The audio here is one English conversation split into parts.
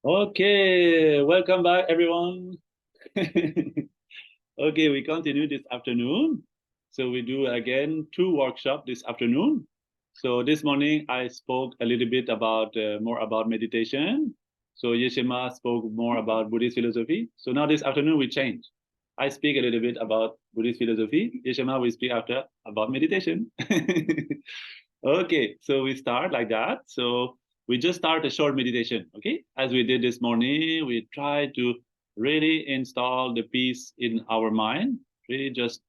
Okay, welcome back, everyone. Okay, we continue this afternoon. So we do again two workshops this afternoon. So this morning I spoke a little bit about more about meditation. So Yeshima spoke more about Buddhist philosophy. So now this afternoon we change. I speak a little bit about Buddhist philosophy. Yeshima will speak after about meditation. Okay, so we start like that. So we just start a short meditation, okay? As we did this morning, we try to really install the peace in our mind. Really just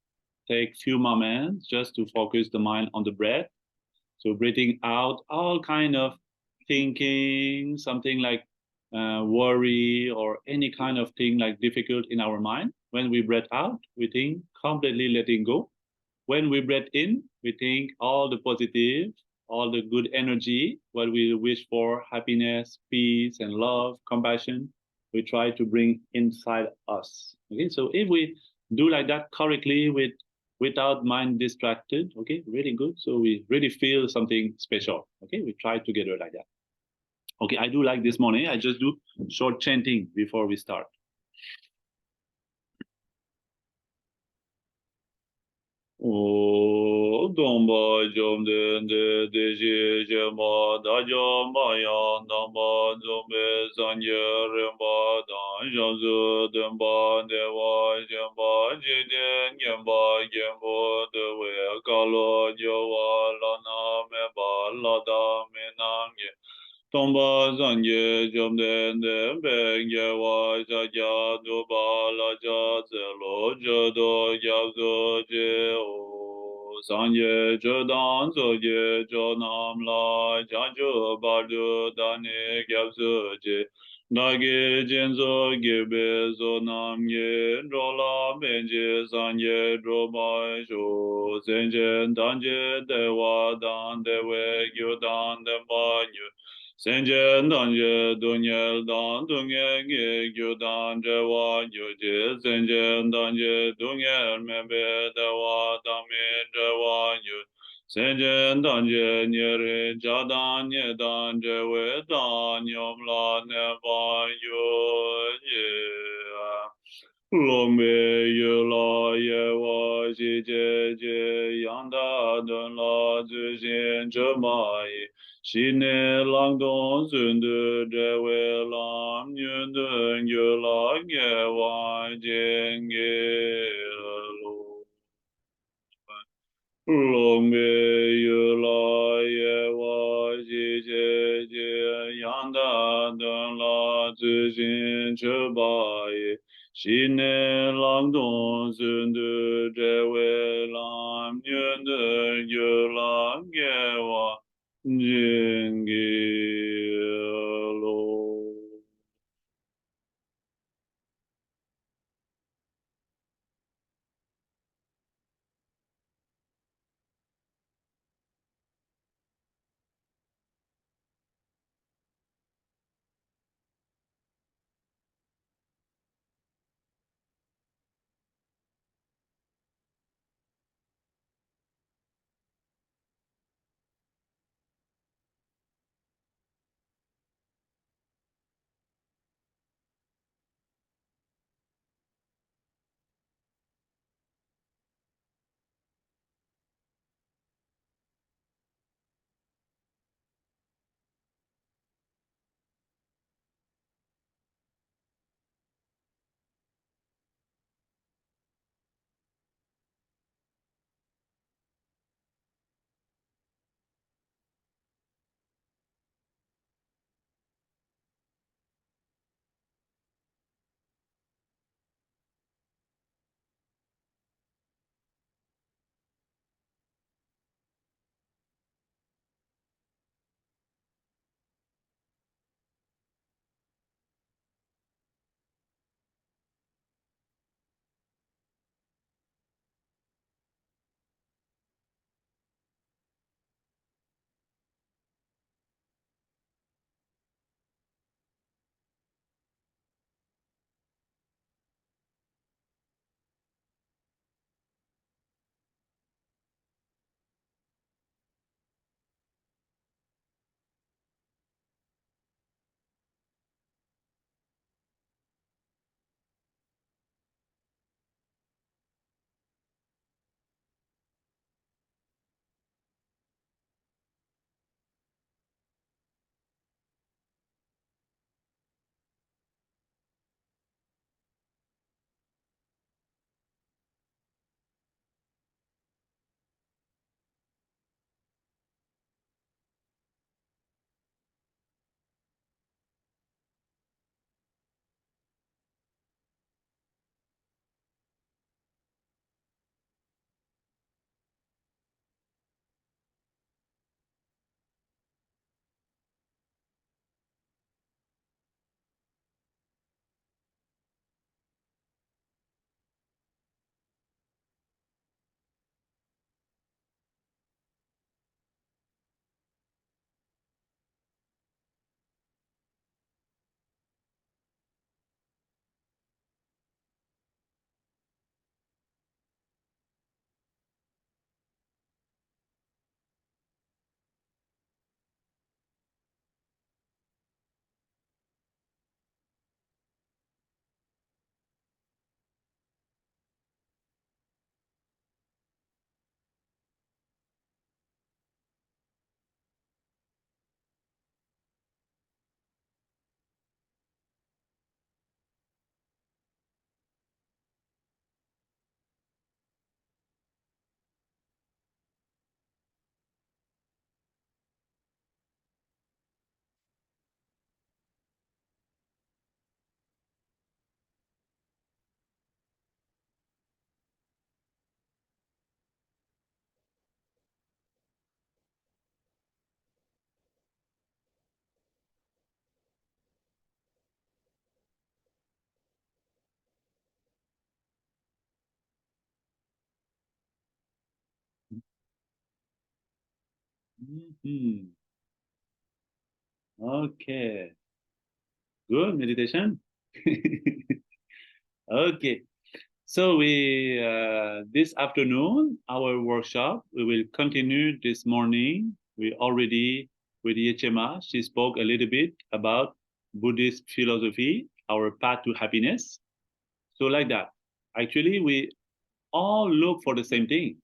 take few moments just to focus the mind on the breath. So breathing out all kind of thinking, something like worry or any kind of thing like difficult in our mind. When we breathe out, we think completely letting go. When we breathe in, we think all the positive, all the good energy, what we wish for, happiness, peace, and love, compassion, we try to bring inside us. Okay, so if we do like that correctly without mind distracted, okay, really good. So we really feel something special. Okay, we try together like that. Okay, I do like this morning. I just do short chanting before we start. O Domba Jomde de Jema da Jamba Yan Damba Zombe Sanye Remba Dan Janzu Demba Dewa Jemba Jiden Gemba Gembo Dewe Kalo Jowa Lana Meba Lada Menam Tomba Zanye Jomde Dembe Gewa Jaja Duba Laja Zelo Jodo Yabzo Je O Sanye Jodan Zoye Jonam La Janju Bardu Dani Gyabzo Je Dagi Jinzo Gibe Zonam Ye Drola Benje Sanye Droba Sho Senjen Danje Dewa Dan Dewe Gyudan Demba Nyu Senjen danje dunyel dan dunye ge gyudan jewa yuje senjen danje dunyel mebe dewa dami jewa yu senjen danje nyeri jadan nyedan jewe dan yomla neba yu ye Lombe yula ye wa ji je je yanda dun la zu xin zhe ma yi Xi ne lang dong zun de zhe wei lam yun dun yu la ye wa jian ge lu. Long be yu la ye wa ji je je yang da dun la zi xin che ba ye. Xi ne lang dong zun de zhe wei lam yun de yu la ye wa jing ge lo. Mhm. Okay, good meditation. Okay, so we this afternoon our workshop we will continue this morning. We already with Yechema, she spoke a little bit about Buddhist philosophy, our path to happiness. So like that, actually we all look for the same thing.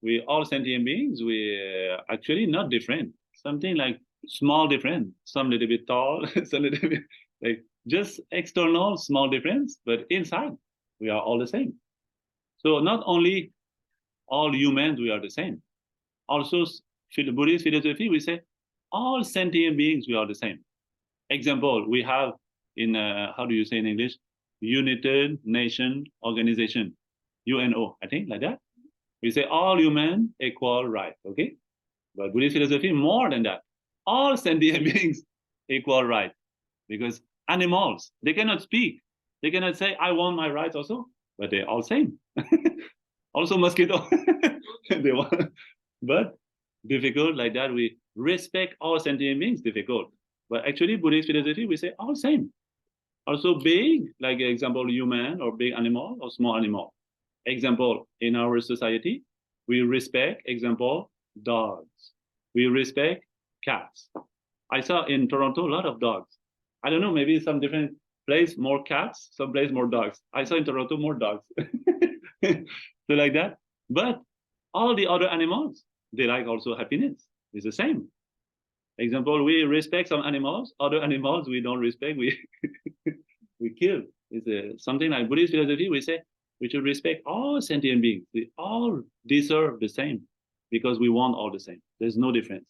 We all sentient beings. We actually not different. Something like small difference. Some little bit tall, some little bit like just external small difference, but inside we are all the same. So not only all humans we are the same. Also, Buddhist philosophy we say all sentient beings we are the same. Example we have in how do you say in English? United Nation Organization, UNO, I think like that. We say all human equal right, okay? But Buddhist philosophy more than that. All sentient beings equal right, because animals they cannot speak, they cannot say I want my rights also, but they're all same. Also mosquito, they want, but difficult like that. We respect all sentient beings, difficult, but actually Buddhist philosophy we say all same. Also big, like example human or big animal or small animal. Example, in our society, we respect, example, dogs. We respect cats. I saw in Toronto a lot of dogs. I don't know, maybe some different place more cats, some place more dogs. I saw in Toronto more dogs. So like that. But all the other animals, they like also happiness. It's the same. Example, we respect some animals, other animals we don't respect, we we kill. It's something like Buddhist philosophy. We say we should respect all sentient beings. They all deserve the same because we want all the same. There's no difference.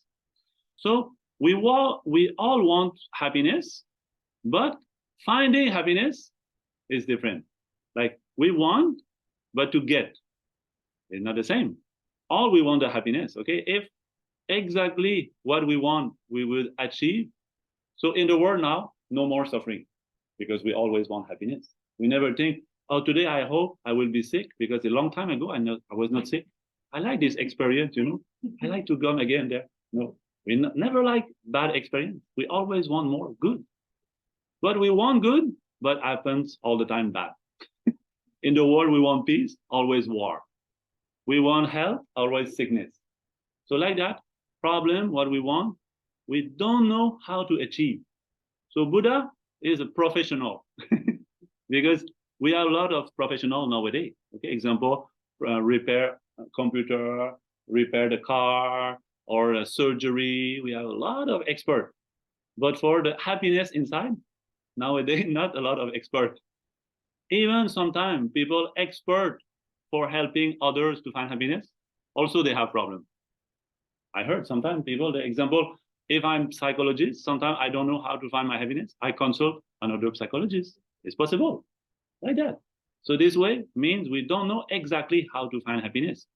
So we all want happiness, but finding happiness is different. Like we want, but to get is not the same. All we want the happiness. Okay, if exactly what we want we will achieve. So in the world now, no more suffering because we always want happiness. We never think, oh, today I hope I will be sick because a long time ago I was not sick. I like this experience, you know. I like to come again there. No, we never like bad experience. We always want more good. But we want good, but happens all the time bad. In the world, we want peace, always war. We want health, always sickness. So like that, problem, what we want, we don't know how to achieve. So Buddha is a professional because we have a lot of professional nowadays. Okay, example, repair a computer, repair the car, or a surgery. We have a lot of expert. But for the happiness inside, nowadays not a lot of expert. Even sometimes people expert for helping others to find happiness, also they have problem. I heard sometimes people, the example, if I'm psychologist, sometimes I don't know how to find my happiness. I consult another psychologist. It's possible like that. So this way means we don't know exactly how to find happiness.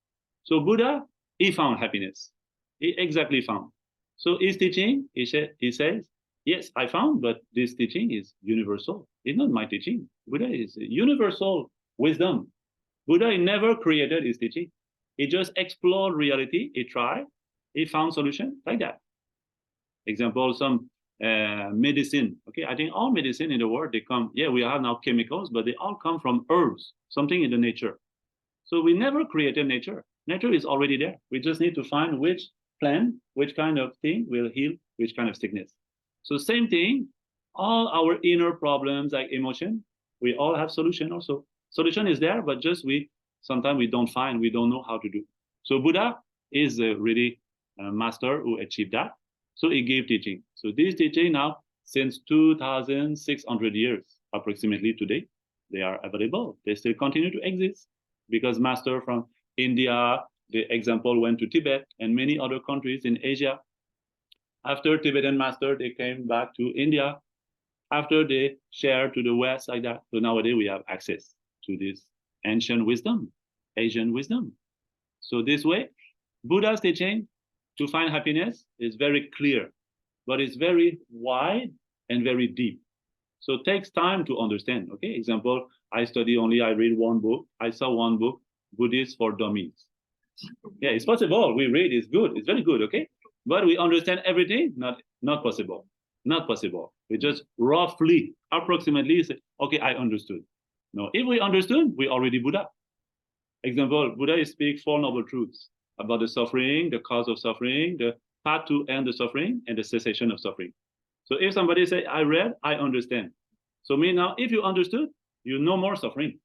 So Buddha, he found happiness. He exactly found. So his teaching, he says, yes, I found, but this teaching is universal. It's not my teaching. Buddha is universal wisdom. Buddha never created his teaching. He just explored reality. He tried. He found solution like that. Example, some medicine. Okay, I think all medicine in the world they come. Yeah, we have now chemicals, but they all come from herbs, something in the nature. So we never created nature. Nature is already there. We just need to find which plant, which kind of thing will heal which kind of sickness. So same thing, all our inner problems like emotion, we all have solution also. Solution is there, but just we sometimes we don't find, we don't know how to do. So Buddha is a really master who achieved that. So he gave teaching. So this teaching now, since 2,600 years approximately today, they are available. They still continue to exist because master from India, the example went to Tibet and many other countries in Asia. After Tibetan master, they came back to India. After they shared to the West like that. So nowadays we have access to this ancient wisdom, Asian wisdom. So this way, Buddha's teaching to find happiness is very clear, but it's very wide and very deep. So it takes time to understand. Okay, example, I read one book. I saw one book, Buddhist for Dummies. Yeah, it's possible. We read, it's good. It's very good. Okay. But we understand everything? Not possible. Not possible. We just roughly, approximately say, okay, I understood. No, if we understood, we already Buddha. Example, Buddha speaks four noble truths about the suffering, the cause of suffering, the path to end the suffering, and the cessation of suffering. So if somebody say, I read, I understand. So me now, if you understood, you no more suffering.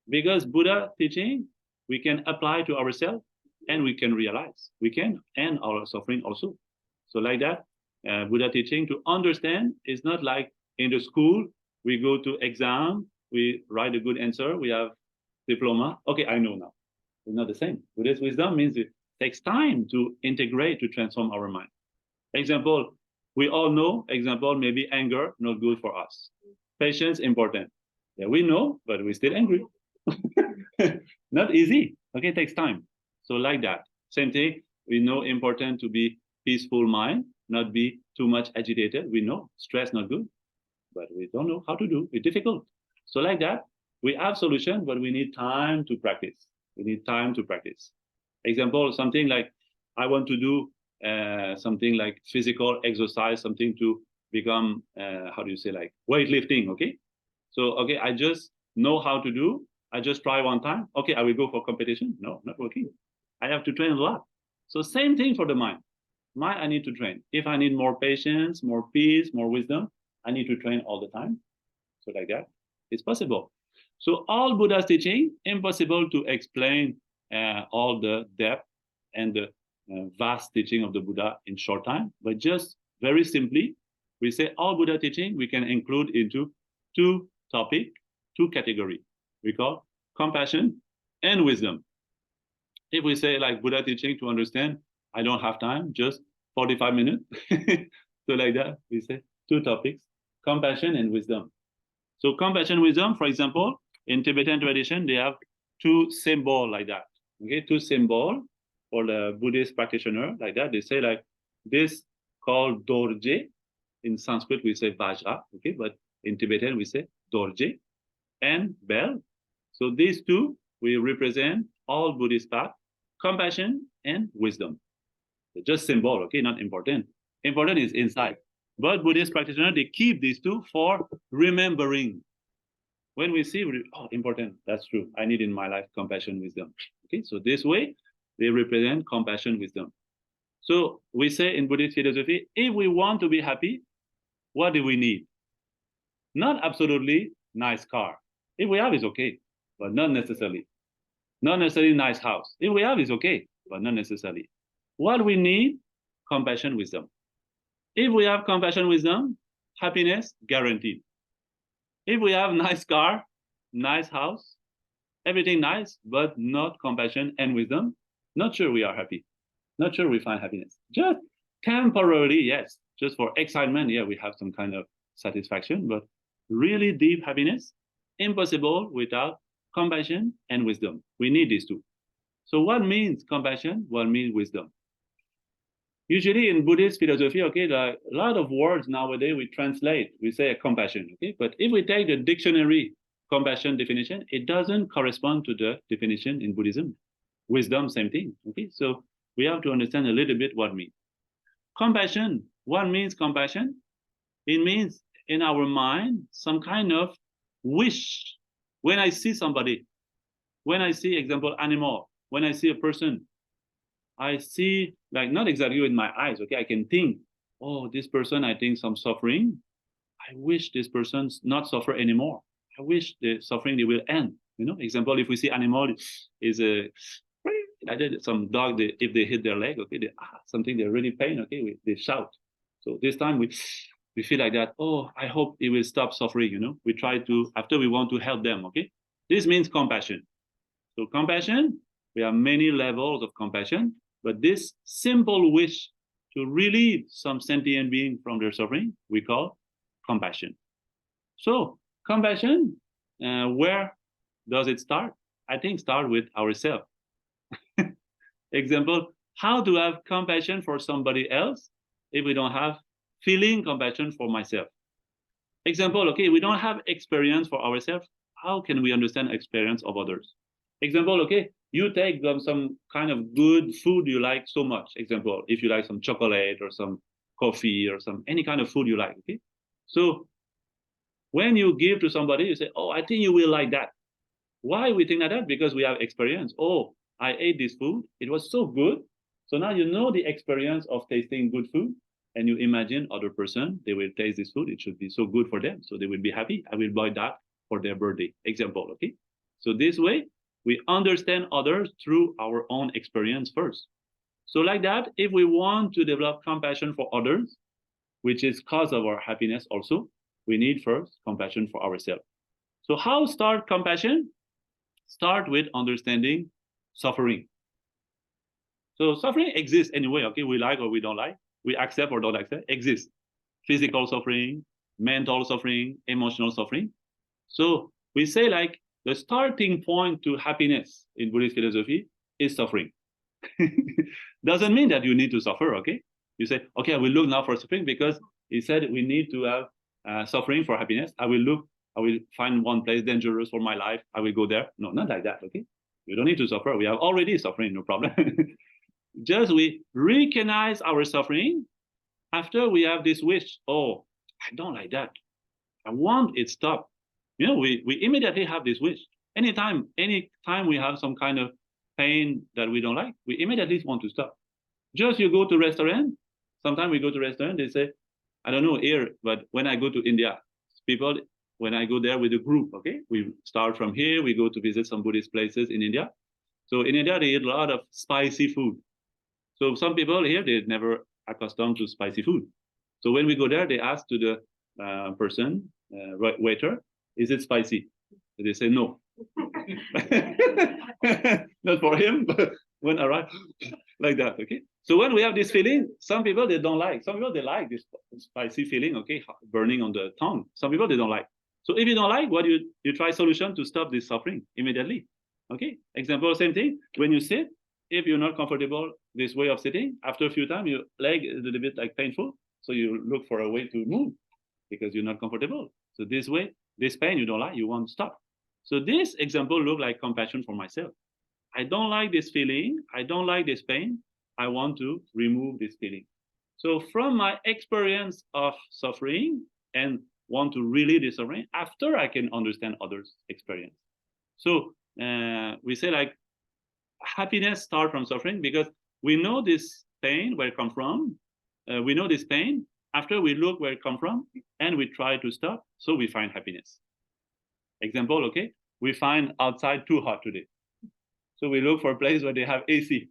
Because Buddha teaching, we can apply to ourselves and we can realize we can end our suffering also. So like that, Buddha teaching to understand is not like in the school, we go to exam, we write a good answer, we have diploma. Okay, I know now. It's not the same. Buddhist wisdom means it takes time to integrate, to transform our mind. Example, we all know, example, maybe anger, not good for us. Patience, important. Yeah, we know, but we're still angry. Not easy. Okay, it takes time. So like that. Same thing, we know important to be peaceful mind, not be too much agitated. We know stress not good, but we don't know how to do. It's difficult. So like that, we have solution, but we need time to practice. We need time to practice. Example, something like I want to do something like physical exercise, something to become, how do you say, like weightlifting, okay? So, okay, I just know how to do. I just try one time. Okay, I will go for competition. No, not working. I have to train a lot. So same thing for the mind. Mind, I need to train. If I need more patience, more peace, more wisdom, I need to train all the time. So like that, it's possible. So all Buddha's teaching, impossible to explain all the depth and the vast teaching of the Buddha in short time, but just very simply, we say all Buddha teaching we can include into two topic, two category. We call compassion and wisdom. If we say like Buddha teaching to understand, I don't have time, just 45 minutes. So like that, we say two topics, compassion and wisdom. So compassion, wisdom, for example, in Tibetan tradition, they have two symbols like that. Okay, two symbols for the Buddhist practitioner like that. They say like this called dorje. In Sanskrit, we say vajra. Okay, but in Tibetan, we say dorje and bell. So these two, we represent all Buddhist path, compassion and wisdom. They're just symbol, okay, not important. Important is inside. But Buddhist practitioners, they keep these two for remembering. When we see, oh, important, that's true. I need in my life compassion, wisdom. Okay, so this way, they represent compassion, wisdom. So we say in Buddhist philosophy, if we want to be happy, what do we need? Not absolutely nice car. If we have, it's okay, but not necessarily. Not necessarily nice house. If we have, it's okay, but not necessarily. What we need, compassion, wisdom. If we have compassion, wisdom, happiness guaranteed. If we have nice car, nice house, everything nice, but not compassion and wisdom, not sure we are happy. Not sure we find happiness. Just temporarily, yes. Just for excitement, yeah, we have some kind of satisfaction, but really deep happiness, impossible without compassion and wisdom. We need these two. So what means compassion? What means wisdom? Usually in Buddhist philosophy, okay, a lot of words nowadays we translate, we say compassion, okay? But if we take the dictionary compassion definition, it doesn't correspond to the definition in Buddhism. Wisdom, same thing, okay? So we have to understand a little bit what it means. Compassion, what means compassion? It means in our mind, some kind of wish. When I see somebody, when I see, example, animal, when I see a person, I see, like, not exactly with my eyes, okay? I can think, oh, this person, I think some suffering. I wish this person's not suffer anymore. I wish the suffering they will end. You know, example, if we see animal is a some dog, if they hit their leg, okay, something they're really pain, okay, they shout. So this time we feel like that. Oh, I hope it will stop suffering. You know, we try to after we want to help them. Okay, this means compassion. So compassion, we have many levels of compassion, but this simple wish to relieve some sentient being from their suffering, we call compassion. So compassion, where does it start? I think start with ourselves. Example, how to have compassion for somebody else if we don't have feeling compassion for myself? Example, okay, we don't have experience for ourselves. How can we understand experience of others? Example, okay, You take some kind of good food you like so much. Example, if you like some chocolate or some coffee or some any kind of food you like. Okay, so when you give to somebody, you say, "Oh, I think you will like that." Why we think like that? Because we have experience. Oh, I ate this food; it was so good. So now you know the experience of tasting good food, and you imagine other person they will taste this food. It should be so good for them, so they will be happy. I will buy that for their birthday. Example. Okay, so this way we understand others through our own experience first. So like that, if we want to develop compassion for others, which is cause of our happiness also, we need first compassion for ourselves. So how start compassion? Start with understanding suffering. So suffering exists anyway, okay? We like or we don't like, we accept or don't accept, exists. Physical suffering, mental suffering, emotional suffering. So we say like the starting point to happiness in Buddhist philosophy is suffering. Doesn't mean that you need to suffer, okay? You say, okay, I will look now for suffering because he said we need to have suffering for happiness. I will find one place dangerous for my life. I will go there. No, not like that, okay? You don't need to suffer. We have already suffering, no problem. Just we recognize our suffering after we have this wish. Oh, I don't like that. I want it stop. You know, we immediately have this wish. Anytime we have some kind of pain that we don't like, we immediately want to stop. Just you go to restaurant. Sometimes we go to restaurant. They say, I don't know here, but when I go to India, people when I go there with a group, okay, we start from here. We go to visit some Buddhist places in India. So in India, they eat a lot of spicy food. So some people here they're never accustomed to spicy food. So when we go there, they ask to the person, waiter, is it spicy? So they say no. Not for him, but when arrive like that, okay? So when we have this feeling, some people they don't like. Some people they like this spicy feeling, okay, burning on the tongue. Some people they don't like. So if you don't like, what you try solution to stop this suffering immediately. Okay? Example, same thing. When you sit, if you're not comfortable this way of sitting, after a few times your leg is a little bit like painful. So you look for a way to move because you're not comfortable. So this way, this pain you don't like, you want to stop. So this example look like compassion for myself. I don't like this feeling. I don't like this pain. I want to remove this feeling. So from my experience of suffering and want to relieve this suffering, after I can understand others' experience. So we say like happiness start from suffering because we know this pain where it come from. We know this pain. After we look where it come from and we try to stop, so we find happiness. Example, okay, we find outside too hot today. So we look for a place where they have AC.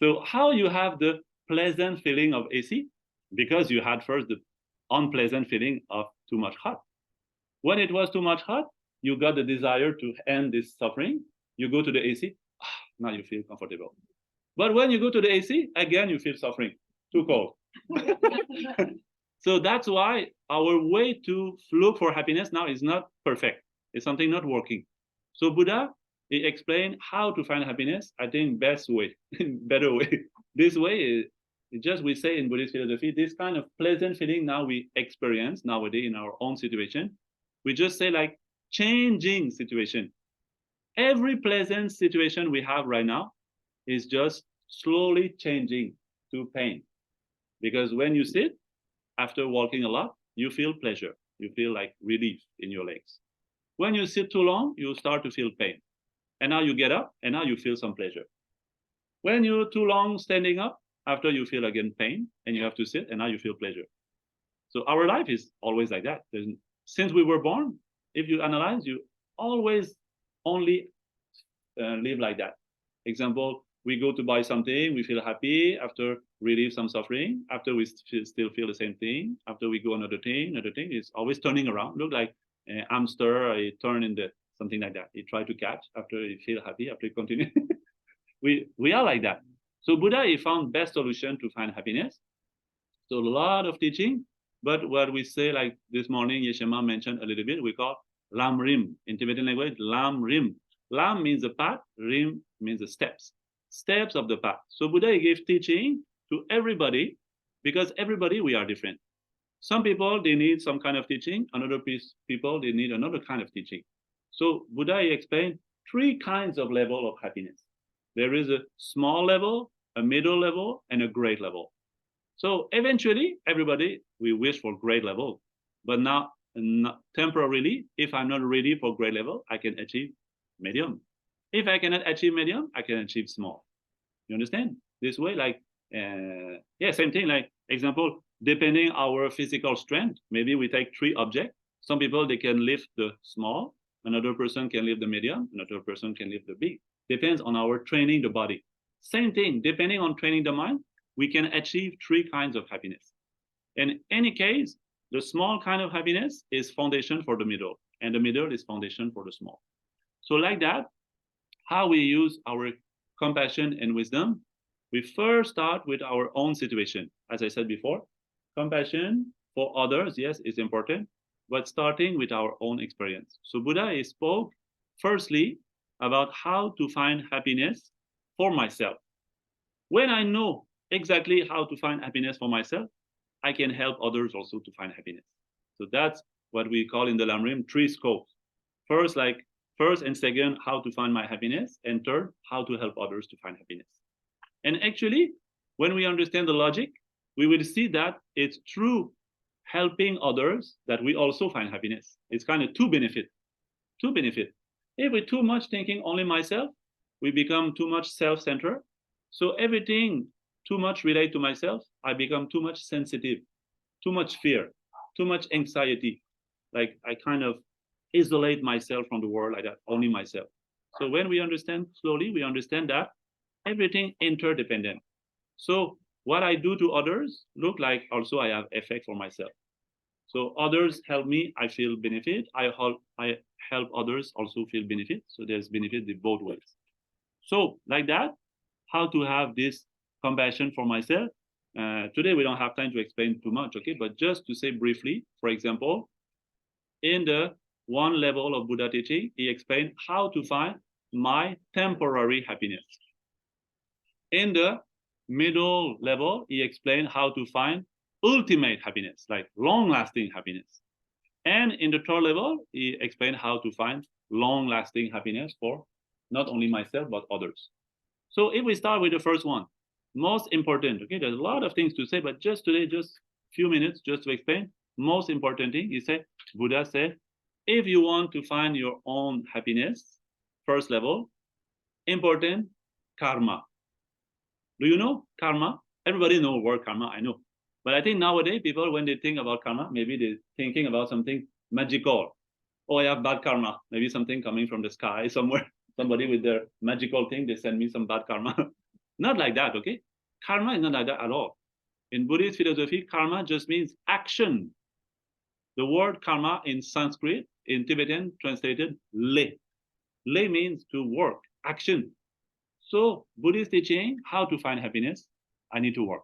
So how you have the pleasant feeling of AC? Because you had first the unpleasant feeling of too much hot. When it was too much hot, you got the desire to end this suffering. You go to the AC, now you feel comfortable. But when you go to the AC, again, you feel suffering, too cold. So that's why our way to look for happiness now is not perfect. It's something not working. So Buddha, he explained how to find happiness, I think best way, better way. This way is just we say in Buddhist philosophy, this kind of pleasant feeling now we experience nowadays in our own situation. We just say like changing situation. Every pleasant situation we have right now is just slowly changing to pain. Because when you sit, after walking a lot, you feel pleasure. You feel like relief in your legs. When you sit too long, you start to feel pain. And now you get up, and now you feel some pleasure. When you're too long standing up, after you feel again pain, and you have to sit, and now you feel pleasure. So our life is always like that. Since we were born, if you analyze, you always only live like that. Example, we go to buy something, we feel happy, after relieve some suffering, after we still feel the same thing, after we go another thing, is always turning around. Look like a hamster, I turn in the something like that. You try to catch, after you feel happy, after you continue. we are like that. So Buddha, he found best solution to find happiness. So a lot of teaching, but what we say, like this morning, Yeshama mentioned a little bit, we call Lamrim. In Tibetan language, Lamrim. Lam means the path, Rim means the steps. Steps of the path. So Buddha he gave teaching to everybody because everybody, we are different. Some people, they need some kind of teaching. Another people, they need another kind of teaching. So Buddha he explained, three kinds of level of happiness. There is a small level, a middle level, and a great level. So eventually, everybody, we wish for great level. But now, temporarily, if I'm not ready for great level, I can achieve medium. If I cannot achieve medium, I can achieve small. You understand? This way, like, yeah, same thing. Like, example, depending our physical strength, maybe we take three objects. Some people, they can lift the small. Another person can lift the medium. Another person can lift the big. Depends on our training the body. Same thing, depending on training the mind, we can achieve three kinds of happiness. In any case, the small kind of happiness is foundation for the middle, and the middle is foundation for the small. So like that, how we use our compassion and wisdom, we first start with our own situation. As I said before, compassion for others, yes, is important, but starting with our own experience. So Buddha spoke firstly about how to find happiness for myself. When I know exactly how to find happiness for myself, I can help others also to find happiness. So that's what we call in the Lamrim three scopes. First and second, how to find my happiness, and third, how to help others to find happiness. And actually, when we understand the logic, we will see that it's through helping others that we also find happiness. It's kind of two benefits. If we're too much thinking only myself, we become too much self-centered. So everything too much relate to myself, I become too much sensitive, too much fear, too much anxiety. Like I kind of isolate myself from the world like that, only myself. So when we understand slowly, we understand that everything interdependent. So what I do to others look like also I have effect for myself. So others help me, I feel benefit. I help others also feel benefit. So there's benefit in both ways. So like that, how to have this compassion for myself. Today we don't have time to explain too much, okay? But just to say briefly, for example, in the one level of Buddha teaching, he explained how to find my temporary happiness. In the middle level, he explained how to find ultimate happiness, like long-lasting happiness. And in the third level, he explained how to find long-lasting happiness for not only myself, but others. So if we start with the first one, most important, okay, there's a lot of things to say, but just today, just a few minutes just to explain, most important thing, he said, Buddha said, if you want to find your own happiness, first level, important, karma. Do you know karma? Everybody knows the word karma, I know. But I think nowadays, people, when they think about karma, maybe they're thinking about something magical. Oh, I have bad karma. Maybe something coming from the sky somewhere. Somebody with their magical thing, they send me some bad karma. Not like that, okay? Karma is not like that at all. In Buddhist philosophy, karma just means action. The word karma in Sanskrit, in Tibetan, translated le. Le means to work, action. So Buddhist teaching, how to find happiness, I need to work.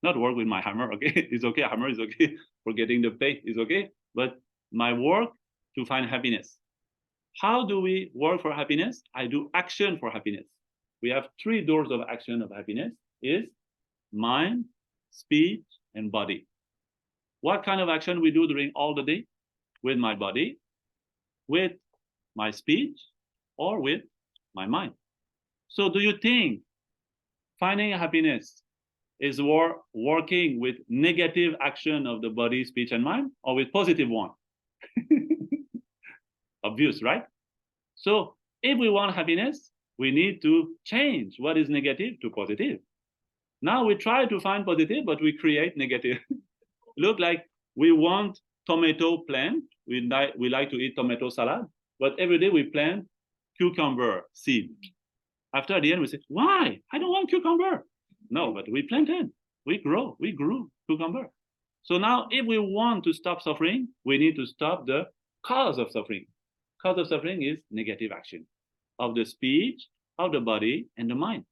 Not work with my hammer, okay? It's okay, hammer is okay. For getting the pay is okay. But my work to find happiness. How do we work for happiness? I do action for happiness. We have three doors of action of happiness is mind, speech, and body. What kind of action we do during all the day? With my body, with my speech, or with my mind. So do you think finding happiness is working with negative action of the body, speech, and mind, or with positive one? Obvious, right? So if we want happiness, we need to change what is negative to positive. Now we try to find positive, but we create negative. Look like we want tomato plant. We like to eat tomato salad, but every day we plant cucumber seed. After the end, we say, why? I don't want cucumber. No, but we planted, we grew cucumber. So now if we want to stop suffering, we need to stop the cause of suffering. Cause of suffering is negative action of the speech, of the body, and the mind.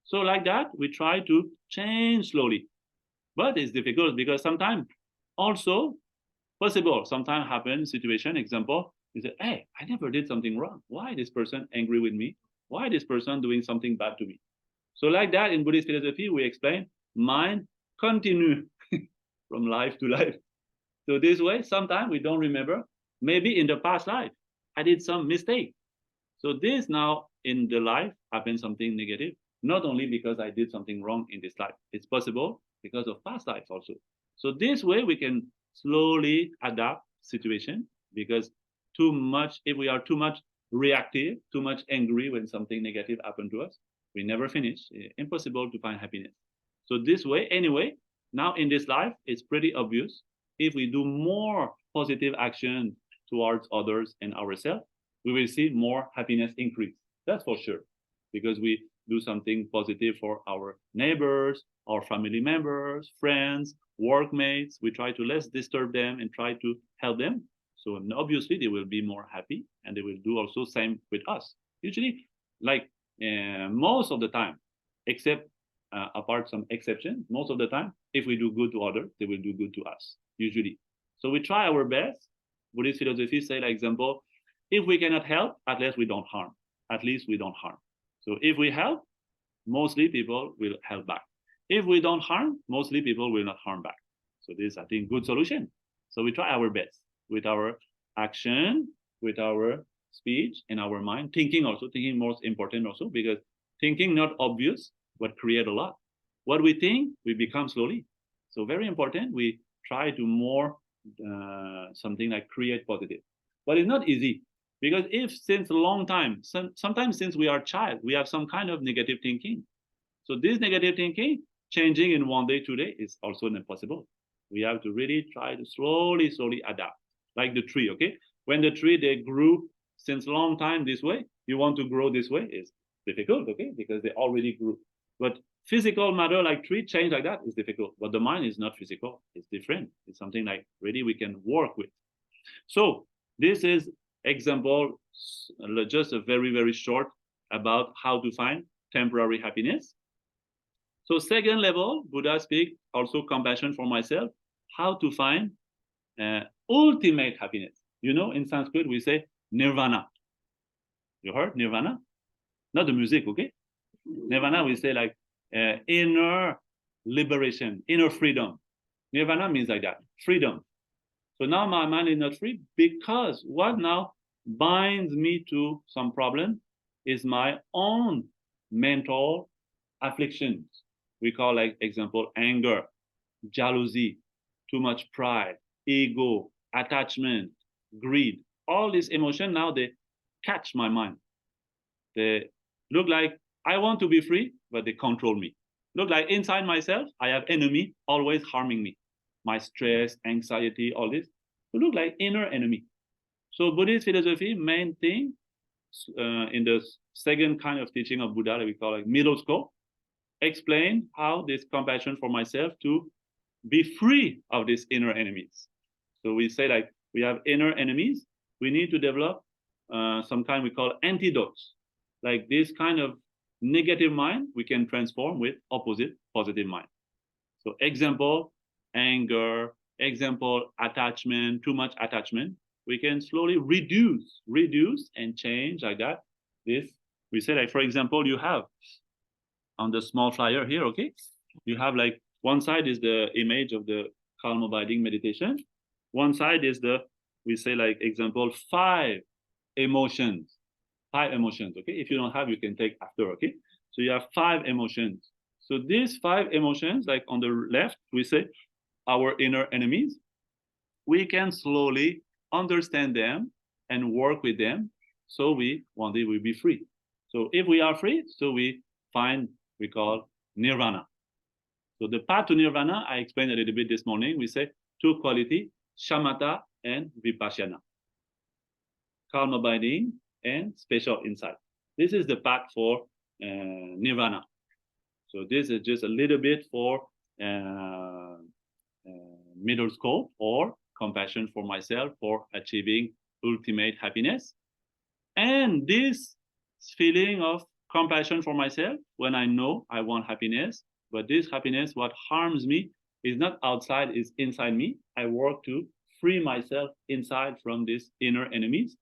So like that, we try to change slowly. But it's difficult because sometimes also possible, sometimes happen situation, example, you say, hey, I never did something wrong. Why this person angry with me? Why this person doing something bad to me? So like that in Buddhist philosophy, we explain mind continue from life to life. So this way, sometimes we don't remember, maybe in the past life, I did some mistake. So this now in the life happens something negative, not only because I did something wrong in this life. It's possible because of past lives also. So this way we can slowly adapt situation, because too much, if we are too much reactive, too much angry when something negative happened to us, we never finish. Impossible to find happiness. So this way, anyway, now in this life, it's pretty obvious. If we do more positive action towards others and ourselves, we will see more happiness increase. That's for sure, because we do something positive for our neighbors, our family members, friends, workmates. We try to less disturb them and try to help them. So obviously they will be more happy, and they will do also same with us. Usually, like most of the time, except apart some exceptions, most of the time, if we do good to others, they will do good to us, usually. So we try our best. Buddhist philosophy say, like example, if we cannot help, at least we don't harm. At least we don't harm. So if we help, mostly people will help back. If we don't harm, mostly people will not harm back. So this is, I think, good solution. So we try our best with our action, with our speech, and our mind. Thinking also, thinking most important also, because thinking not obvious, but create a lot. What we think, we become slowly. So very important, we try to more something like create positive. But it's not easy, because if since a long time, sometimes since we are child, we have some kind of negative thinking. So this negative thinking, changing in one day, 2 days, is also impossible. We have to really try to slowly, slowly adapt. Like the tree, okay? When the tree, they grew since a long time this way, you want to grow this way, it's difficult, okay? Because they already grew. But physical matter like tree, change like that is difficult. But the mind is not physical, it's different. It's something like really we can work with. So this is example, just a very, very short about how to find temporary happiness. So second level, Buddha speak also compassion for myself, how to find ultimate happiness. You know, in Sanskrit, we say nirvana. You heard nirvana? Not the music, okay? Nirvana, we say like inner liberation, inner freedom. Nirvana means like that, freedom. So now my mind is not free, because what now binds me to some problem is my own mental afflictions. We call, like example, anger, jealousy, too much pride, ego, attachment, greed. All these emotions now, they catch my mind. They look like I want to be free, but they control me. Look like inside myself, I have enemy always harming me. My stress, anxiety, all this. They look like inner enemy. So Buddhist philosophy, main thing in the second kind of teaching of Buddha that we call like middle scope, explain how this compassion for myself to be free of these inner enemies. So we say like we have inner enemies, we need to develop some kind we call antidotes. Like this kind of negative mind, we can transform with opposite positive mind. So example, anger, example, attachment, too much attachment, we can slowly reduce and change like that. This, we say like, for example, you have on the small flyer here, okay? You have like, one side is the image of the calm abiding meditation. One side is the, we say like example, 5 emotions. 5 emotions, okay? If you don't have, you can take after, okay? So you have 5 emotions. So these 5 emotions, like on the left, we say our inner enemies. We can slowly understand them and work with them, so we one day will be free. So if we are free, so we find, we call nirvana. So the path to nirvana, I explained a little bit this morning. We say 2 quality, shamatha and vipassana. Calm abiding and special insight. This is the path for nirvana. So this is just a little bit for middle scope, or compassion for myself for achieving ultimate happiness. And this feeling of compassion for myself, when I know I want happiness, but this happiness, what harms me is not outside, is inside me. I work to free myself inside from these inner enemies.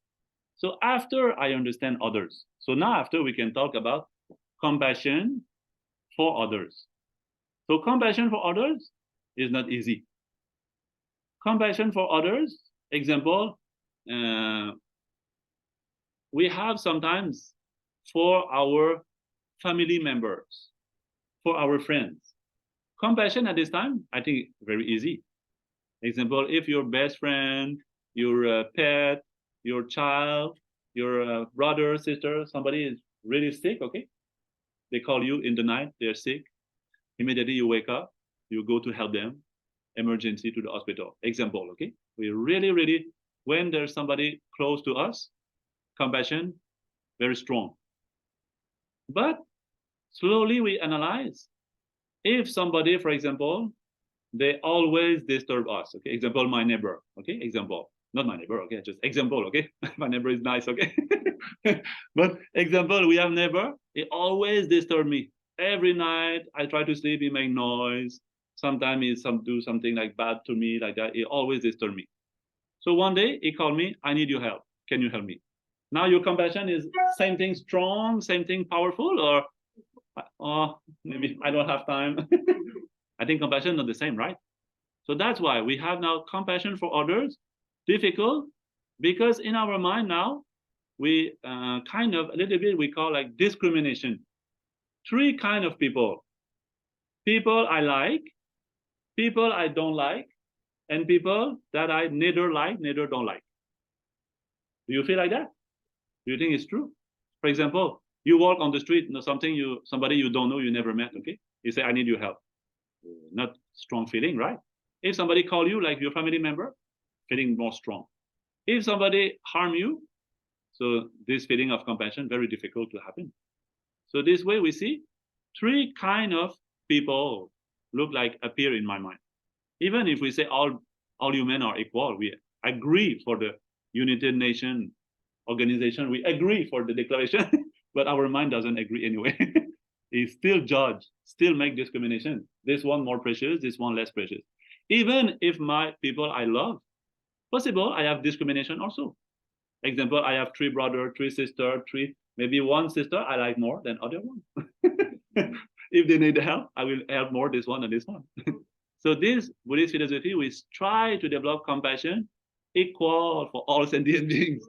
So after I understand others, so now after we can talk about compassion for others. So compassion for others is not easy. Compassion for others, example, we have sometimes for our family members, for our friends. Compassion at this time, I think very easy. Example, if your best friend, your pet, your child, your brother, sister, somebody is really sick, okay? They call you in the night, they're sick. Immediately you wake up, you go to help them, emergency to the hospital. Example, okay? We really, when there's somebody close to us, compassion, very strong. But slowly we analyze. If somebody, for example, they always disturb us, okay? Example, my neighbor, okay? Example, not my neighbor, okay? Just example, okay? My neighbor is nice, okay? But example, we have neighbor, he always disturb me. Every night I try to sleep, he make noise. Sometimes he do something like bad to me, like that. He always disturb me. So one day he called me, I need your help. Can you help me? Now your compassion is same thing strong, same thing powerful, or oh, maybe I don't have time. I think compassion is not the same, right? So that's why we have now compassion for others, difficult, because in our mind now, we kind of a little bit, we call like discrimination. Three kind of people. People I like, people I don't like, and people that I neither like, neither don't like. Do you feel like that? Do you think it's true? For example, you walk on the street, somebody you don't know, you never met, okay? You say, I need your help. Not strong feeling, right? If somebody call you like your family member, feeling more strong. If somebody harm you, so this feeling of compassion, very difficult to happen. So this way we see three kind of people look like appear in my mind. Even if we say all humans are equal, we agree for the United Nations organization, we agree for the declaration, but our mind doesn't agree anyway. It still judge, still make discrimination. This one more precious, this one less precious. Even if my people I love, possible I have discrimination also. Example, I have three brothers, three sisters, maybe one sister I like more than other one. If they need help, I will help more this one and this one. So this Buddhist philosophy, we try to develop compassion equal for all sentient beings.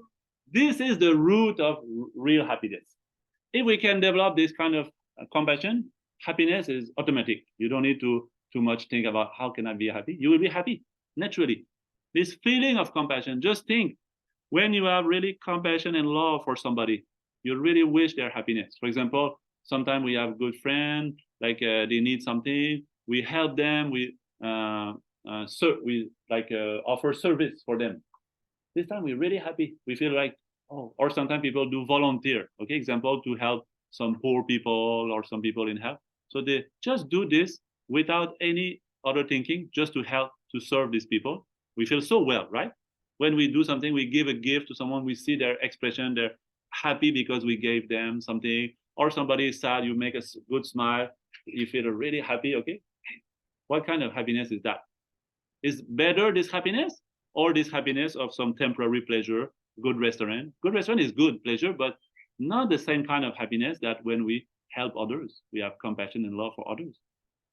This is the root of real happiness. If we can develop this kind of compassion, happiness is automatic. You don't need to too much think about how can I be happy. You will be happy naturally. This feeling of compassion, just think, when you have really compassion and love for somebody, you really wish their happiness. For example, sometimes we have good friends, like they need something, we help them, we offer service for them. This time we're really happy. We feel like, oh, or sometimes people do volunteer. Okay, example, to help some poor people or some people in help. So they just do this without any other thinking, just to help, to serve these people. We feel so well, right? When we do something, we give a gift to someone, we see their expression, they're happy because we gave them something, or somebody is sad, you make a good smile, you feel really happy, okay? What kind of happiness is that? Is better this happiness or this happiness of some temporary pleasure, good restaurant? Good restaurant is good pleasure, but not the same kind of happiness that when we help others, we have compassion and love for others.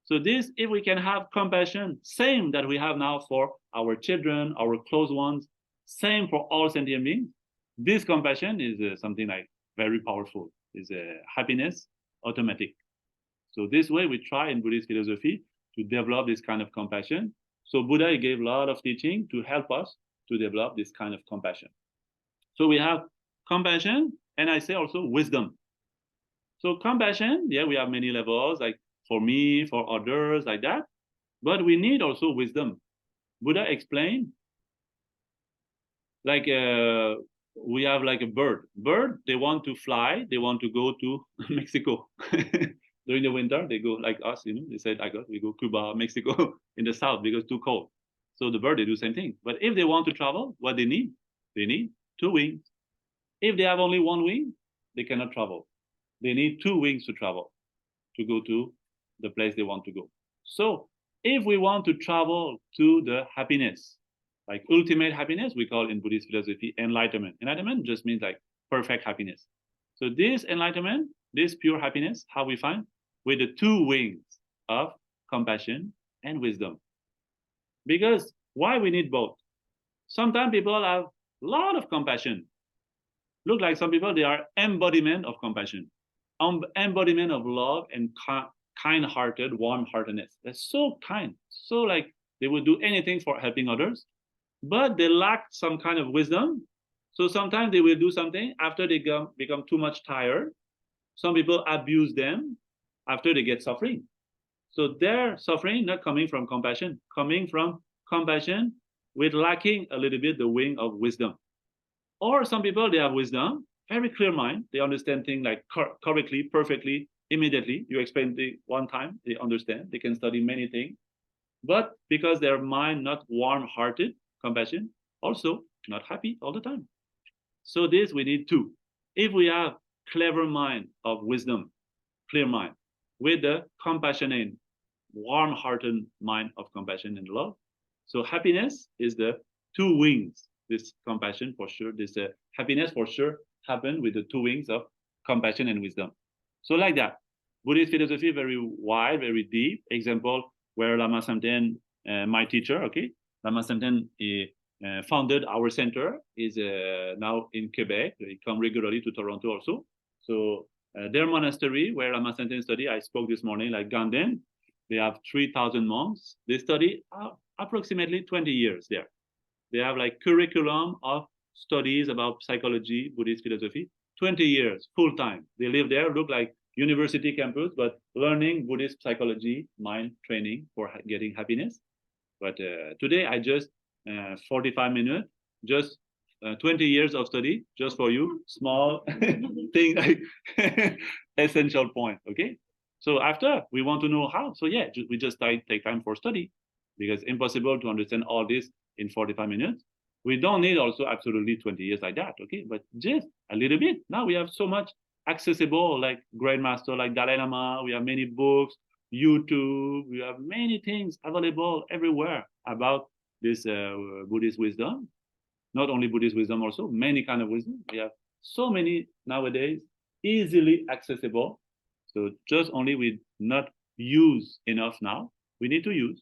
So this, if we can have compassion, same that we have now for our children, our close ones, same for all sentient beings, this compassion is something like very powerful, is a happiness automatic. So this way we try in Buddhist philosophy to develop this kind of compassion. So Buddha gave a lot of teaching to help us to develop this kind of compassion. So we have compassion, and I say also wisdom. So compassion, yeah, we have many levels, like for me, for others, like that. But we need also wisdom. Buddha explained, like we have like a bird. Bird, they want to fly, they want to go to Mexico. During the winter, they go like us, they said, we go Cuba, Mexico in the south because it's too cold. So the bird, they do the same thing. But if they want to travel, what they need? They need two wings. If they have only one wing, they cannot travel. They need two wings to travel, to go to the place they want to go. So if we want to travel to the happiness, like ultimate happiness, we call in Buddhist philosophy enlightenment. Enlightenment just means like perfect happiness. So this enlightenment, this pure happiness, how we find? With the two wings of compassion and wisdom. Because why we need both? Sometimes people have a lot of compassion, Look like some people, they are embodiment of compassion, embodiment of love and kind-hearted, warm-heartedness. They're so kind, so like they would do anything for helping others, but they lack some kind of wisdom. So sometimes they will do something after they become too much tired. Some people abuse them after they get suffering. So their suffering not coming from compassion, coming from compassion with lacking a little bit the wing of wisdom. Or some people, they have wisdom, very clear mind. They understand things like correctly, perfectly, immediately. You explain the one time, they understand. They can study many things. But because their mind not warm-hearted, compassion, also not happy all the time. So this we need two. If we have clever mind of wisdom, clear mind, with the compassionate, warm-hearted mind of compassion and love. So happiness is the two wings. This compassion for sure, this happiness for sure happen with the two wings of compassion and wisdom. So like that, Buddhist philosophy very wide, very deep. Example where Lama Samten, my teacher, okay, Lama Samten founded our center, is now in Quebec. He come regularly to Toronto also. So their monastery where Lama Samten study, I spoke this morning, like Ganden, they have 3,000 monks. They study approximately 20 years there. They have like curriculum of studies about psychology, Buddhist philosophy, 20 years, full time. They live there, look like university campus, but learning Buddhist psychology, mind training for getting happiness. But today I just 45 minutes, just 20 years of study, just for you, small thing, like essential point, okay? So after, we want to know how. So yeah, we just take time for study, because impossible to understand all this in 45 minutes. We don't need also absolutely 20 years like that, okay? But just a little bit. Now we have so much accessible, like Great Master, like Dalai Lama. We have many books, YouTube. We have many things available everywhere about this Buddhist wisdom. Not only Buddhist wisdom, also many kind of wisdom. We have so many nowadays, easily accessible. So just only we not use enough now. We need to use,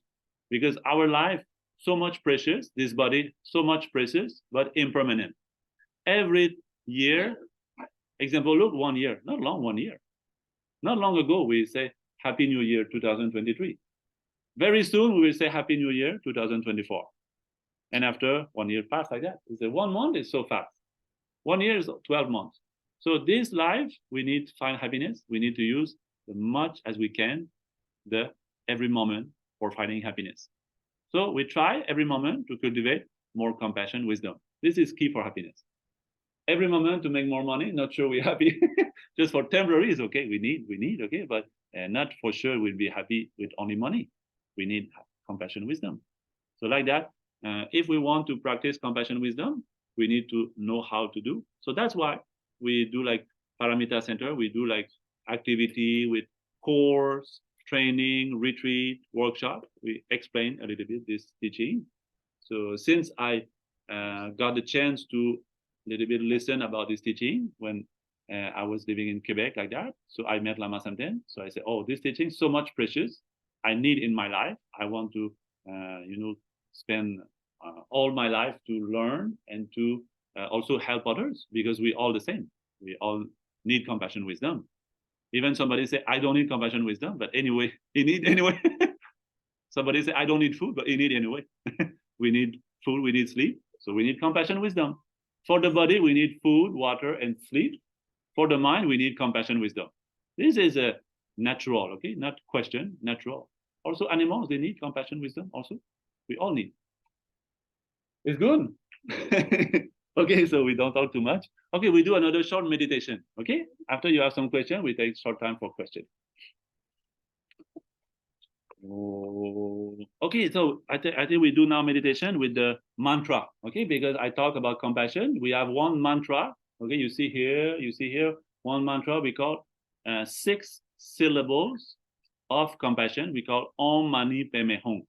because our life so much precious, this body so much precious, but impermanent. Every year, example, look, 1 year, not long, 1 year. Not long ago, we say Happy New Year 2023. Very soon, we will say Happy New Year 2024. And after 1 year passed like that. We say 1 month is so fast. 1 year is 12 months. So this life, we need to find happiness. We need to use as much as we can every moment for finding happiness. So we try every moment to cultivate more compassion, wisdom. This is key for happiness. Every moment to make more money, not sure we're happy. Just for temporary is okay. We need, okay, but not for sure we'll be happy with only money. We need compassion, wisdom. So like that, if we want to practice compassion, wisdom, we need to know how to do. So that's why we do like Paramita Center. We do like activity with course, training, retreat, workshop. We explain a little bit this teaching. So since I got the chance to a little bit listen about this teaching when I was living in Quebec like that, so I met Lama Samten. So I said, oh, this teaching is so much precious. I need in my life. I want to, spend all my life to learn and to also help others, because we all the same. We all need compassion, wisdom. Even somebody say, I don't need compassion, wisdom, but anyway, he need anyway. Somebody say, I don't need food, but he need anyway. We need food, we need sleep. So we need compassion, wisdom. For the body, we need food, water, and sleep. For the mind, we need compassion, wisdom. This is a natural, okay? Not question, natural. Also, animals, they need compassion, wisdom also. We all need. It's good. Okay, so we don't talk too much. Okay, we do another short meditation. Okay, after you have some question, we take short time for question. Okay, so I think we do now meditation with the mantra. Okay, because I talk about compassion. We have one mantra. Okay, you see here one mantra we call 6 syllables of compassion. We call Om Mani Padme Hum.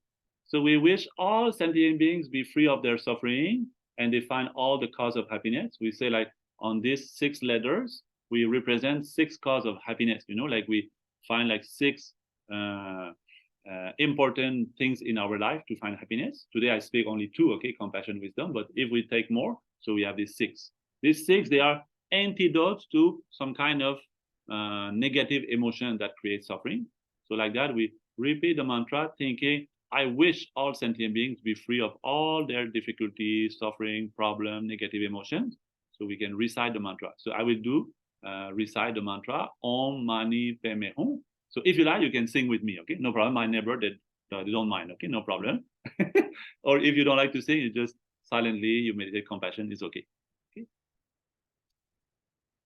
So we wish all sentient beings be free of their suffering and they find all the cause of happiness. We say like on these 6 letters, we represent 6 cause of happiness. You know, like we find like 6 important things in our life to find happiness. Today I speak only 2, okay, compassion, wisdom. But if we take more, so we have these 6. These 6, they are antidote to some kind of negative emotion that creates suffering. So like that, we repeat the mantra thinking, I wish all sentient beings be free of all their difficulties, suffering, problem, negative emotions. So we can recite the mantra. So I will do recite the mantra Om Mani Padme Hum. So if you like, you can sing with me. Okay, no problem. My neighbor they don't mind. Okay, no problem. Or if you don't like to sing, you just silently you meditate compassion. It's okay. Okay.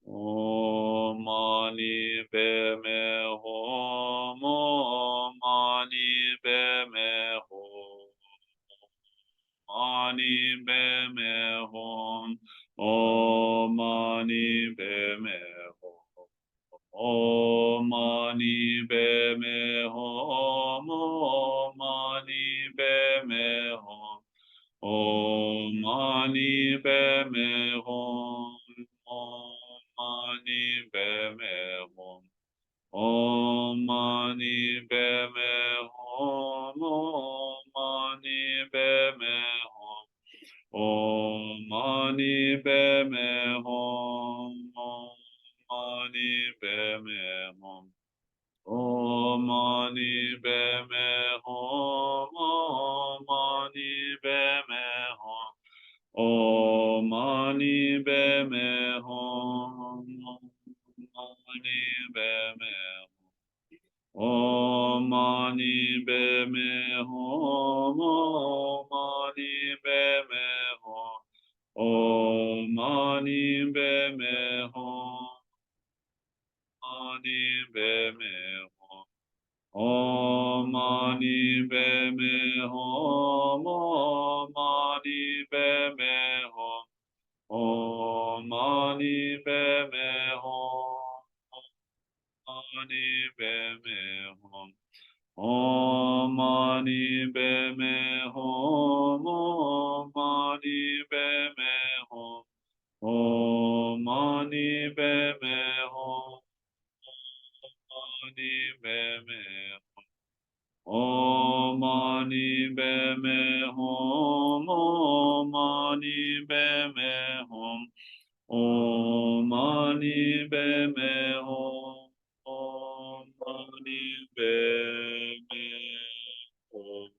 Om Mani Padme Hum. Om Mani Padme Hum. Mani Padme Hum. Om Mani Padme Hum. Om Mani Padme Hum. Om Mani Padme Hum. Om Mani Padme Hum. Om Mani Padme Hum. Om Mani Padme Hum. Om Mani Padme Hum. Om Mani Padme Hum. Om Mani Padme Hum. Om Mani Padme Hum. Om Mani Padme Hum. Om Mani Padme Hum. Om Mani Padme Hum. Om Mani Padme Hum. Om Mani Padme Hum. Om Mani Padme Hum. Mani Padme Hum. Om Mani Padme Hum. Om Mani Padme Hum. Om Mani Padme Hum. Mani Padme Hum. Om Mani Padme Hum. Om Mani Padme Hum. Om Mani Padme Hum. Mani Padme Hum. Om Mani Padme Hum. Om Mani Padme Hum. Om Mani Padme Hum. Om Mani Padme Hum.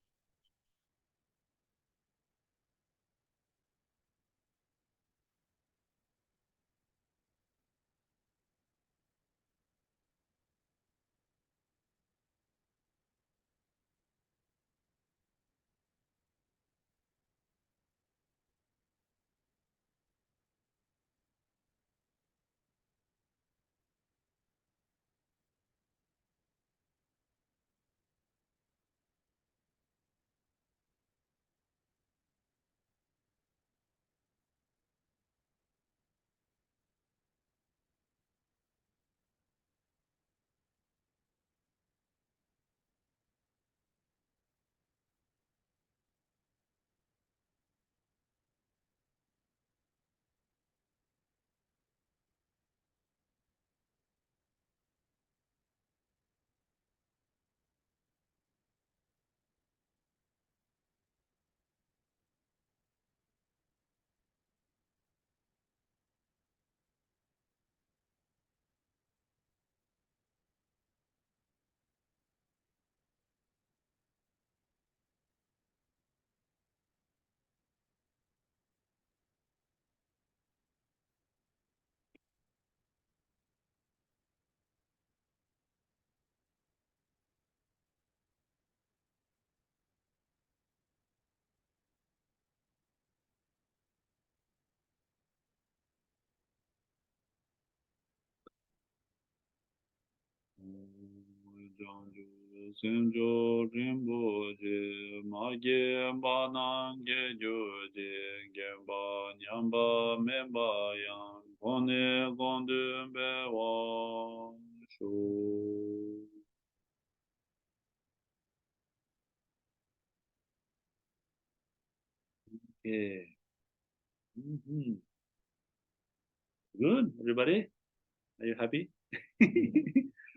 Senjo Rinpoche, Magye Banange Joje, Gemba Nyamba Memba Yang, Kone Gonde Bewa Shu. Okay. Good, everybody? Are you happy?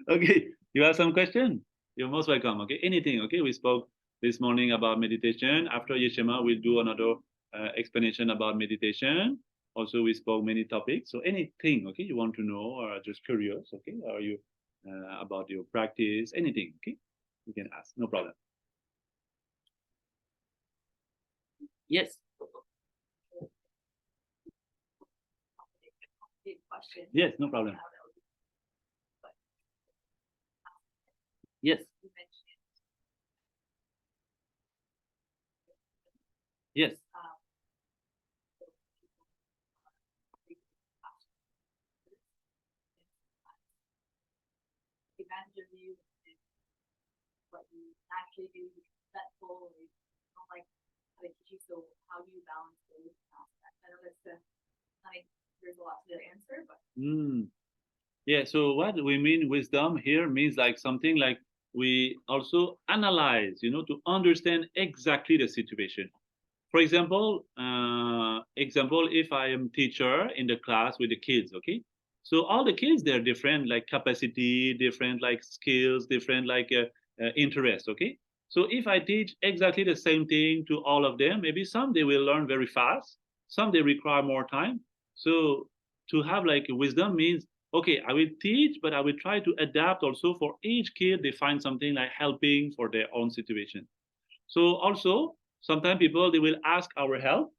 Okay, you have some question? You're most welcome. Okay, anything. Okay, we spoke this morning about meditation. After Yeshema, we'll do another explanation about meditation. Also, we spoke many topics. So anything, okay, you want to know or just curious, okay, or you about your practice, anything, okay, you can ask, no problem. Yes. Yes, no problem. Yes. Yes. Advantage of you is what you actually do, successful, or you don't like how they teach you. So how do you balance those aspects? I know that's there's a lot to the answer, but yeah. So what we mean wisdom here means like something like we also analyze, you know, to understand exactly the situation. For example, if I am teacher in the class with the kids, okay, so all the kids they're different, like capacity, different like skills, different like interest, okay. So if I teach exactly the same thing to all of them, maybe some they will learn very fast, some they require more time. So to have like wisdom means okay, I will teach, but I will try to adapt also for each kid. They find something like helping for their own situation. So also, sometimes people they will ask our help,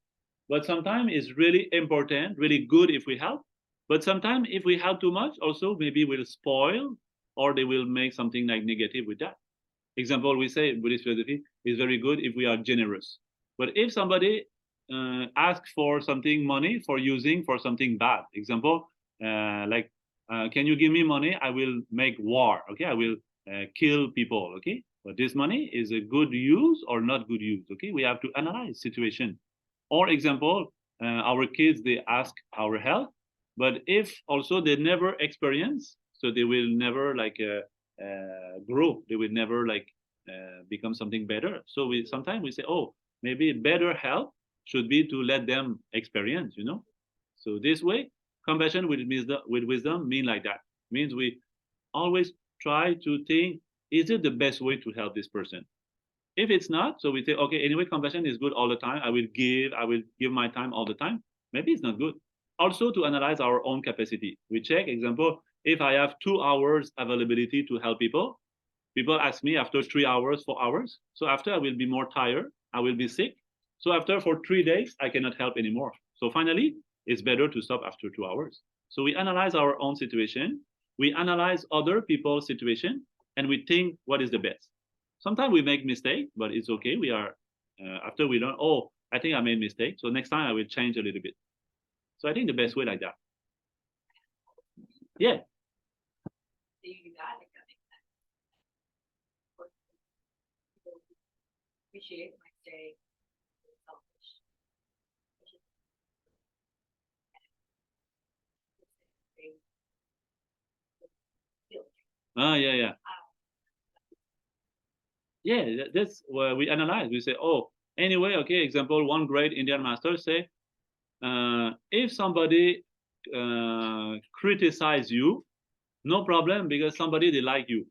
but sometimes it's really important, really good if we help. But sometimes if we help too much, also maybe we'll spoil or they will make something like negative with that. Example, we say Buddhist philosophy is very good if we are generous. But if somebody asks for something money for using for something bad, example, can you give me money? I will make war. Okay, I will kill people. Okay, but this money is a good use or not good use. Okay, we have to analyze situation. Or example, our kids they ask our help, but if also they never experience, so they will never grow. They will never become something better. So we sometimes we say, oh, maybe better help should be to let them experience, you know. So this way, compassion with wisdom mean like that. Means we always try to think, is it the best way to help this person? If it's not, so we say, okay, anyway, compassion is good all the time. I will give my time all the time. Maybe it's not good. Also to analyze our own capacity. We check, example, if I have 2 hours availability to help people, people ask me after 3 hours, 4 hours. So after I will be more tired, I will be sick. So after for 3 days, I cannot help anymore. So finally, it's better to stop after 2 hours. So we analyze our own situation, we analyze other people's situation, and we think what is the best. Sometimes we make mistake, but it's okay. We are after we learn. Oh, I think I made mistake. So next time I will change a little bit. So I think the best way like that. Yeah. Appreciate my stay selfish. Yeah, yeah. Yeah, that's where we analyze. We say, oh, anyway, okay, example, one great Indian master say, if somebody criticize you, no problem because somebody they like you.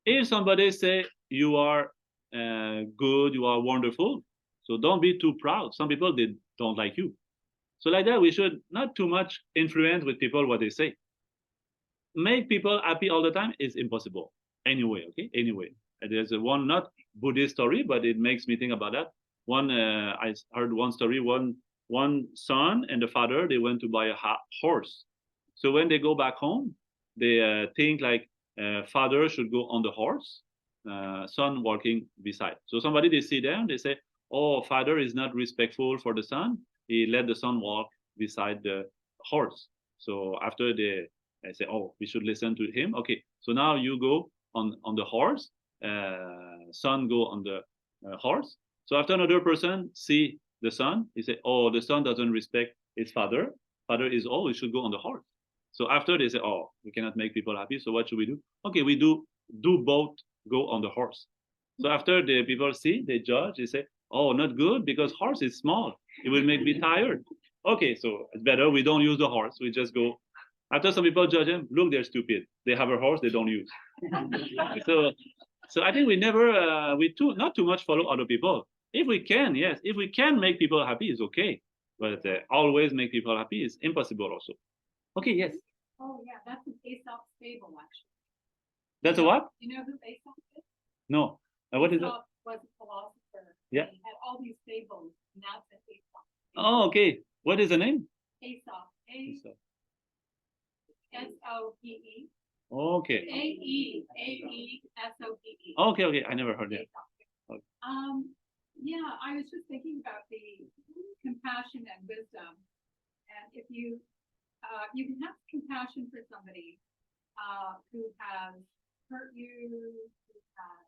If somebody say you are good, you are wonderful, so don't be too proud. Some people they don't like you. So like that, we should not too much influence with people what they say. Make people happy all the time is impossible. Anyway, okay, anyway. There's a one not Buddhist story, but it makes me think about that. One I heard one story. One son and the father they went to buy a horse. So when they go back home, they think like father should go on the horse, son walking beside. So somebody they see them, they say, "Oh, father is not respectful for the son. He let the son walk beside the horse." So after they say, "Oh, we should listen to him." Okay, so now you go on the horse, son go on the horse. So after another person see the son, he say, "Oh, the son doesn't respect his father. Father is old. He should go on the horse." So after they say, "Oh, we cannot make people happy. So what should we do?" Okay, we do both go on the horse. So after the people see, they judge. They say, "Oh, not good because horse is small. It will make me tired." Okay, so it's better we don't use the horse. We just go. After some people judge them, look, they're stupid. They have a horse they don't use. so so I think we never not too much follow other people. If we can, yes, if we can make people happy, it's okay. but always make people happy is impossible also. Okay, yes. Oh yeah, that's an Aesop's fable actually. That's a what? You know who Aesop is? No. What is it? Aesop was a philosopher. Yeah. He had all these fables, and that's an Aesop. Oh, okay. What is the name? Aesop. Aesop. A-S-O-P-E. Okay. A-E-A-E-S-O-P-E. Okay, okay. I never heard that. Okay. Yeah, I was just thinking about the compassion and wisdom, and if you can have compassion for somebody who has hurt you, who has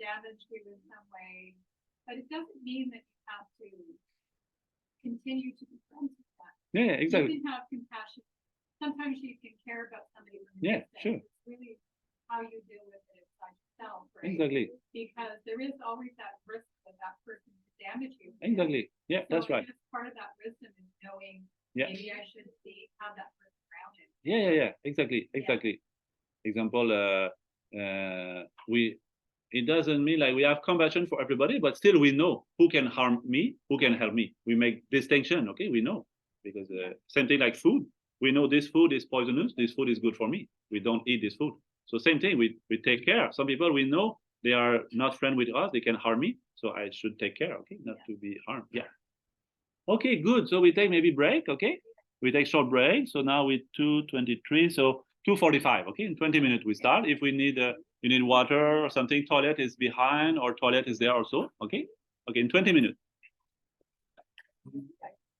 damaged you in some way, but it doesn't mean that you have to continue to be friends with them. Yeah, exactly. You can have compassion. Sometimes you can care about somebody from yeah, sure. It's really how you deal with it inside yourself, right? Exactly. Because there is always that risk that that person could damage you. Exactly. Yeah, so that's right. Part of that wisdom is knowing maybe I should have that person around it. Yeah. Exactly. Example, it doesn't mean like we have compassion for everybody, but still we know who can harm me, who can help me. We make distinction, okay? We know, because same thing like food. We know this food is poisonous, this food is good for me. We don't eat this food. So same thing, we take care. Some people we know they are not friends with us, they can harm me. So I should take care, okay? Not to be harmed. Yeah. Okay, good. So we take maybe break, okay? We take short break. So now with 2:23, so 2:45, okay? In 20 minutes we start. If we need you need water or something, toilet is behind or toilet is there also, okay? Okay, in 20 minutes.